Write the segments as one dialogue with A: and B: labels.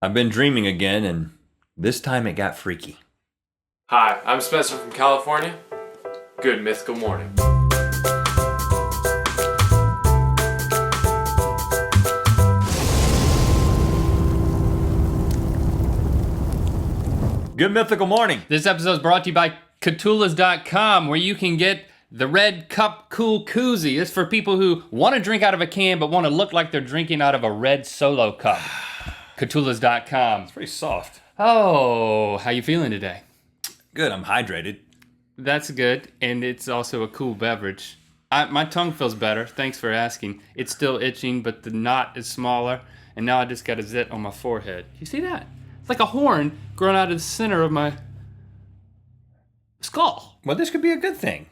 A: I've been dreaming again, and this time it got freaky.
B: Hi, I'm Spencer from California. Good mythical morning.
A: Good mythical morning.
C: This episode is brought to you by Catulas.com, where you can get the Red Cup Cool Koozie. It's for people who want to drink out of a can but want to look like they're drinking out of a red Solo cup. Catulas.com.
A: It's pretty soft.
C: Oh, how you feeling today?
A: Good, I'm hydrated.
C: That's good, and it's also a cool beverage. My tongue feels better, thanks for asking. It's still itching, but the knot is smaller, and now I just got a zit on my forehead. You see that? It's like a horn growing out of the center of my skull.
A: Well, this could be a good thing.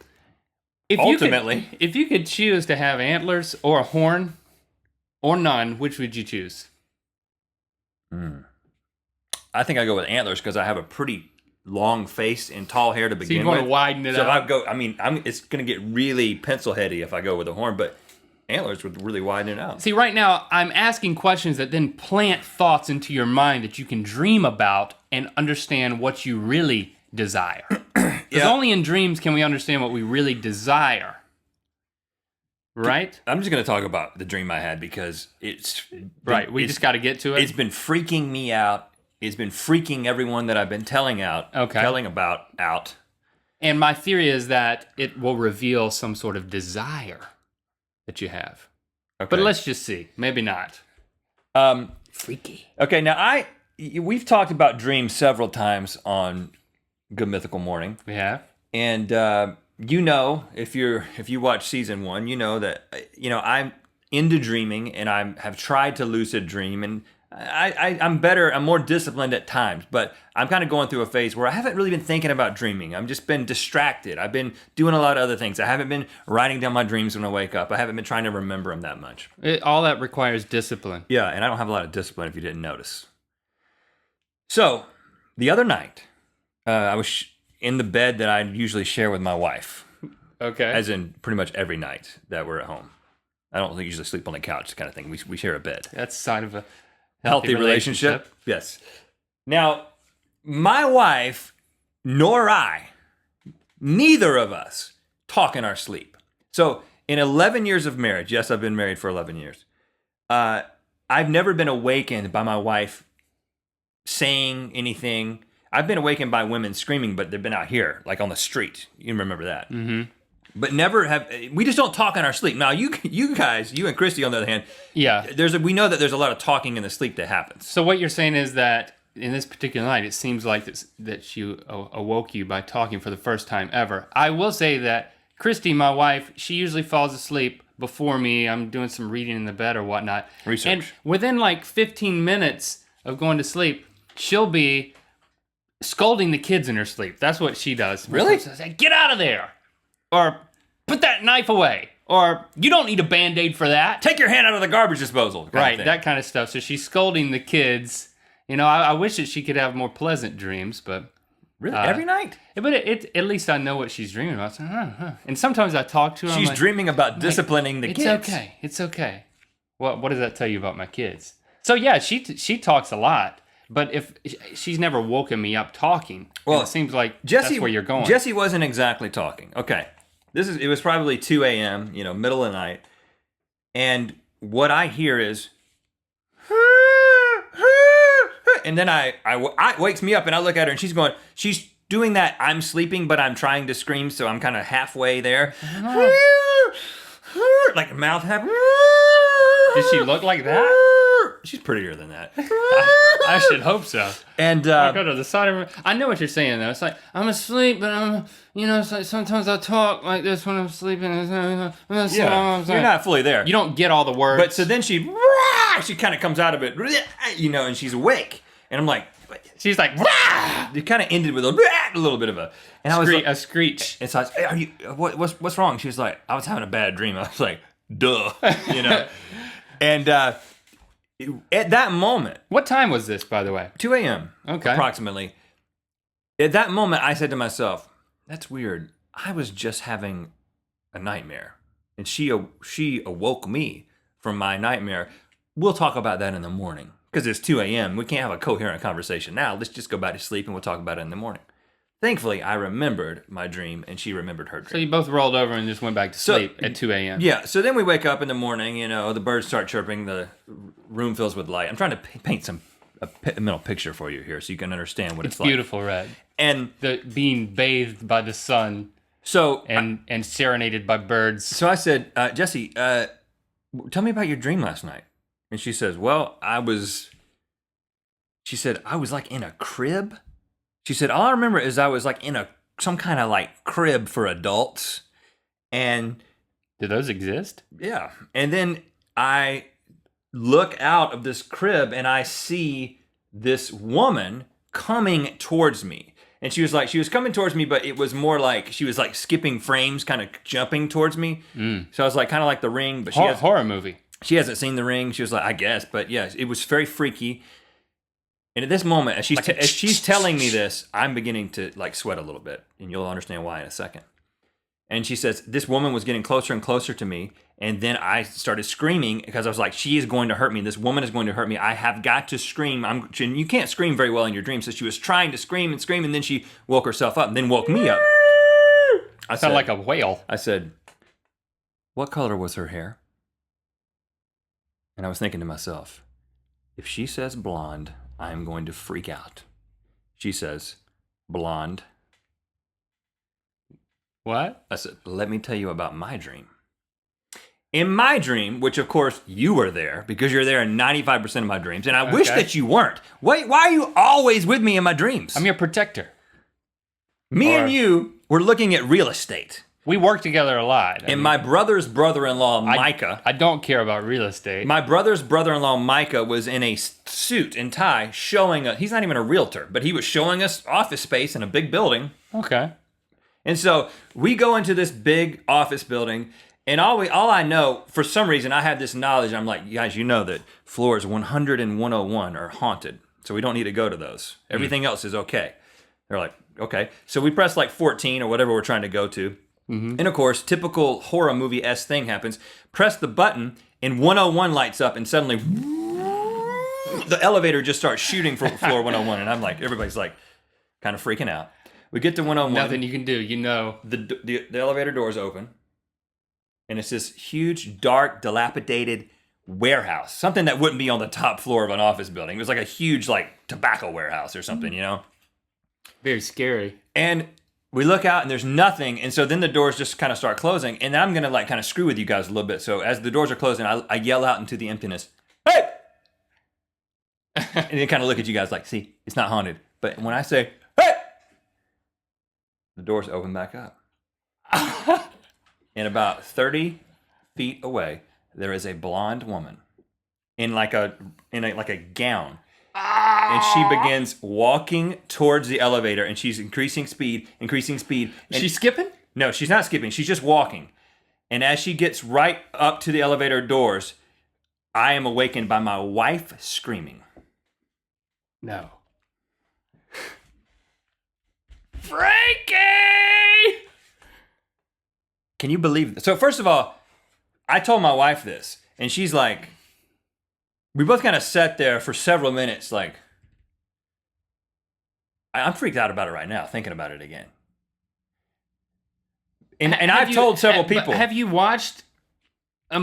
C: Ultimately. If you could choose to have antlers or a horn or none, which would you choose?
A: I think I go with antlers because I have a pretty long face and tall hair to begin with.
C: So you want to widen it
A: out.
C: out?
A: So it's going to get really pencil heady if I go with a horn, but antlers would really widen it out.
C: See, right now, I'm asking questions that then plant thoughts into your mind that you can dream about and understand what you really desire. Because only in dreams can we understand what we really desire. Right?
A: I'm just going to talk about the dream I had because it's...
C: Right, we just got to get to it.
A: It's been freaking me out. It's been freaking everyone that I've been telling about out.
C: And my theory is that it will reveal some sort of desire that you have. Okay. But let's just see. Maybe not. Freaky.
A: Okay, now we've talked about dreams several times on Good Mythical Morning.
C: We have.
A: And if you watch season 1, you know that I'm into dreaming and I have tried to lucid dream, and I'm more disciplined at times, but I'm kind of going through a phase where I haven't really been thinking about dreaming. I've just been distracted. I've been doing a lot of other things. I haven't been writing down my dreams when I wake up. I haven't been trying to remember them that much.
C: All that requires discipline.
A: Yeah, and I don't have a lot of discipline if you didn't notice. So, the other night, I was in the bed that I usually share with my wife.
C: Okay.
A: As in pretty much every night that we're at home. I don't usually sleep on the couch kind of thing. We share a bed.
C: That's a sign of a
A: healthy relationship. Yes. Now, my wife nor I, neither of us, talk in our sleep. So in 11 years of marriage, yes, I've been married for 11 years, I've never been awakened by my wife saying anything. I've been awakened by women screaming, but they've been out here, like on the street. You remember that.
C: Mm-hmm.
A: But we just don't talk in our sleep. Now, you guys, you and Christy, on the other hand, we know that there's a lot of talking in the sleep that happens.
C: So what you're saying is that in this particular night, it seems like that she awoke you by talking for the first time ever. I will say that Christy, my wife, she usually falls asleep before me. I'm doing some reading in the bed or whatnot.
A: Research.
C: And within like 15 minutes of going to sleep, she'll be scolding the kids in her sleep. That's what she does.
A: Really?
C: She'll say, "Get out of there." Or, "Put that knife away." Or, "You don't need a Band-Aid for that."
A: Take your hand out of the garbage disposal.
C: Right, that kind of stuff. So she's scolding the kids. I wish that she could have more pleasant dreams, but...
A: Really? Every night?
C: But at least I know what she's dreaming about. So, And sometimes I talk to her.
A: She's dreaming about disciplining the kids.
C: It's okay. Well, what does that tell you about my kids? So yeah, she talks a lot. But if she's never woken me up talking, well, it seems like that's where you're going.
A: Jesse wasn't exactly talking. Okay, it was probably 2 a.m. Middle of the night, and what I hear is, and then I wakes me up, and I look at her, and she's doing that. I'm sleeping, but I'm trying to scream, so I'm kind of halfway there, like a mouth half.
C: Did she look like that?
A: She's prettier than that.
C: I should hope so.
A: And
C: I go to the side of her. I know what you're saying though. It's like I'm asleep, but it's like sometimes I talk like this when I'm sleeping.
A: You're not fully there.
C: You don't get all the words.
A: But so then she kind of comes out of it, and she's awake, and I'm like,
C: she's like,
A: it kind of ended with a little bit of a
C: screech.
A: And so I was, "Hey, are you? What's wrong?" She was like, "I was having a bad dream." I was like, "Duh," And at that moment...
C: What time was this, by the way?
A: 2 a.m.
C: Okay.
A: Approximately. At that moment, I said to myself, that's weird. I was just having a nightmare. And she awoke me from my nightmare. We'll talk about that in the morning. because it's 2 a.m. We can't have a coherent conversation now. Let's just go back to sleep and we'll talk about it in the morning. Thankfully, I remembered my dream and she remembered her dream.
C: So you both rolled over and just went back to sleep at 2 a.m.
A: Yeah, so then we wake up in the morning, the birds start chirping, the room fills with light. I'm trying to paint a mental picture for you here so you can understand what it's like.
C: Beautiful, Rhett.
A: And
C: being bathed by the sun
A: so
C: and serenaded by birds.
A: So I said, Jesse, tell me about your dream last night. And she says, well, I was like in a crib. She said, all I remember is I was like in some kind of like crib for adults. And
C: do those exist?
A: Yeah. And then I look out of this crib and I see this woman coming towards me. And she was coming towards me, but it was more like she was like skipping frames, kind of jumping towards me. So I was like, kind of like The Ring, but
C: horror movie.
A: She hasn't seen The Ring. She was like, I guess, but yes, it was very freaky. And at this moment, as she's telling me this, I'm beginning to like sweat a little bit, and you'll understand why in a second. And she says, this woman was getting closer and closer to me, and then I started screaming because I was like, she is going to hurt me. This woman is going to hurt me. I have got to scream. And you can't scream very well in your dreams, so she was trying to scream and scream, and then she woke herself up and then woke me up.
C: I sound like a whale.
A: I said, what color was her hair? And I was thinking to myself, if she says blonde, I am going to freak out. She says, blonde.
C: What?
A: I said, let me tell you about my dream. In my dream, which of course you were there, because you're there in 95% of my dreams, and I wish that you weren't. Why are you always with me in my dreams?
C: I'm your protector.
A: Me and you were looking at real estate.
C: We work together a lot.
A: And my brother's brother-in-law, Micah.
C: I don't care about real estate.
A: My brother's brother-in-law, Micah, was in a suit and tie showing us, he's not even a realtor, but he was showing us office space in a big building.
C: Okay.
A: And so we go into this big office building, and all I know, for some reason, I have this knowledge. I'm like, guys, you know that floors 100 and 101 are haunted, so we don't need to go to those. Everything else is okay. They're like, okay. So we press like 14 or whatever we're trying to go to. And of course, typical horror movie-esque thing happens. Press the button, and 101 lights up, and suddenly the elevator just starts shooting for floor 101. And I'm like, everybody's like kind of freaking out. We get to 101.
C: Nothing you can do,
A: The elevator doors open, and it's this huge, dark, dilapidated warehouse. Something that wouldn't be on the top floor of an office building. It was like a huge, like, tobacco warehouse or something,
C: Very scary.
A: And we look out, and there's nothing. And so then the doors just kind of start closing. And I'm going to, like, kind of screw with you guys a little bit. So as the doors are closing, I yell out into the emptiness, hey! And then kind of look at you guys like, see, it's not haunted. But when I say, hey! The doors open back up. And about 30 feet away, there is a blonde woman in like a gown. And she begins walking towards the elevator, and she's increasing speed. And
C: She's skipping?
A: No, she's not skipping. She's just walking. And as she gets right up to the elevator doors, I am awakened by my wife screaming.
C: No.
A: Frankie! Can you believe this? So first of all, I told my wife this, and she's like, we both kind of sat there for several minutes like, I'm freaked out about it right now, thinking about it again. And I've told several people.
C: Have you watched a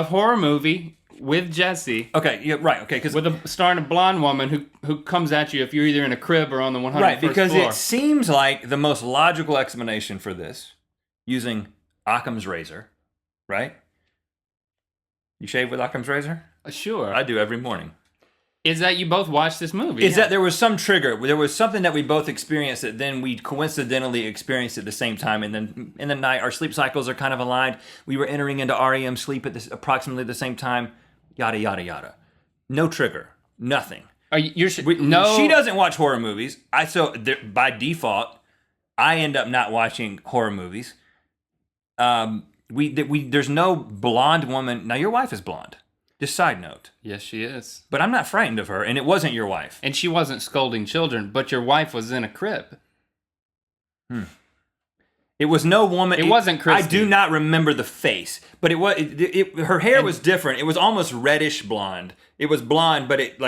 C: horror movie with Jesse?
A: Okay, yeah, right, okay.
C: Starring a blonde woman who comes at you if you're either in a crib or on the 101st floor.
A: Right, because it seems like the most logical explanation for this, using Occam's razor, right? You shave with Occam's razor?
C: Sure.
A: I do every morning.
C: Is that you both watched this movie?
A: Is that there was some trigger. There was something that we both experienced that then we coincidentally experienced at the same time. And then in the night, our sleep cycles are kind of aligned. We were entering into REM sleep at approximately the same time. Yada, yada, yada. No trigger. Nothing.
C: No.
A: She doesn't watch horror movies. By default, I end up not watching horror movies. There's no blonde woman. Now, your wife is blonde. Just side note.
C: Yes, she is.
A: But I'm not frightened of her, and it wasn't your wife.
C: And she wasn't scolding children, but your wife was in a crib.
A: It was no woman.
C: It wasn't Christy.
A: I do not remember the face, but it was. Her hair was different. It was almost reddish blonde. It was blonde, but it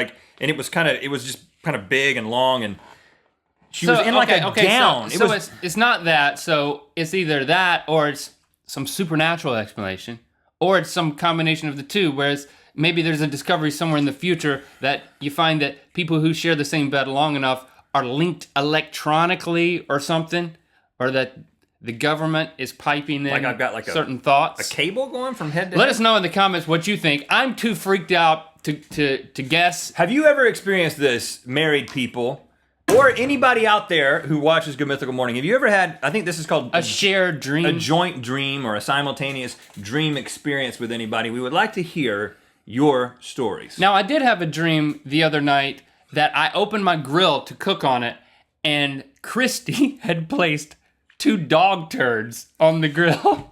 A: was kind of. It was just kind of big and long, and she was in like a gown.
C: So it's not that. So it's either that, or it's some supernatural explanation, or it's some combination of the two. Whereas maybe there's a discovery somewhere in the future that you find that people who share the same bed long enough are linked electronically or something, or that the government is piping in
A: like I've got like
C: certain thoughts.
A: A cable going from head to
C: Let
A: head?
C: us know in the comments what you think. I'm too freaked out to guess.
A: Have you ever experienced this, married people, or anybody out there who watches Good Mythical Morning? Have you ever had, I think this is called
C: A shared dream.
A: a joint dream or a simultaneous dream experience with anybody? We would like to hear your stories.
C: Now, I did have a dream the other night that I opened my grill to cook on it, and Christy had placed 2 dog turds on the grill,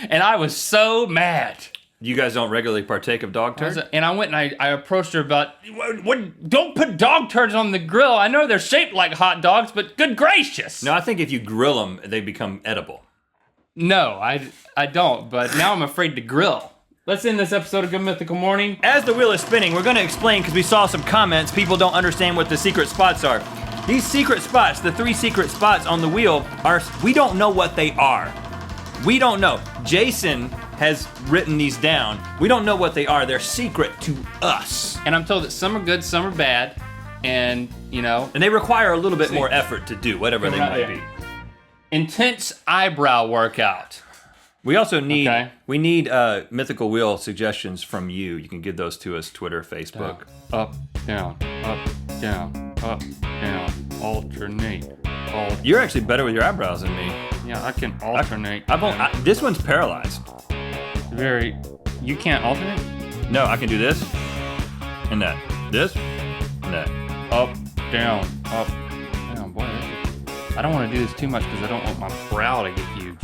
C: and I was so mad.
A: You guys don't regularly partake of dog turds?
C: And I went and I approached her about, don't put dog turds on the grill. I know they're shaped like hot dogs, but good gracious.
A: No, I think if you grill them, they become edible.
C: No, I don't, but now I'm afraid to grill. Let's end this episode of Good Mythical Morning.
A: As the wheel is spinning, we're going to explain, because we saw some comments, people don't understand what the secret spots are. These secret spots, the 3 secret spots on the wheel, we don't know what they are. We don't know. Jason has written these down. We don't know what they are. They're secret to us.
C: And I'm told that some are good, some are bad, and,
A: And they require a little bit more effort to do, whatever they might be.
C: Intense eyebrow workout.
A: We also need Mythical Wheel suggestions from you. You can give those to us, Twitter, Facebook.
C: Up, down, up, down, alternate.
A: You're actually better with your eyebrows than me.
C: Yeah, I can alternate.
A: This one's paralyzed.
C: You can't alternate?
A: No, I can do this and that. This and that.
C: Up, down, up, down. Boy, I don't want to do this too much because I don't want my brow to get huge.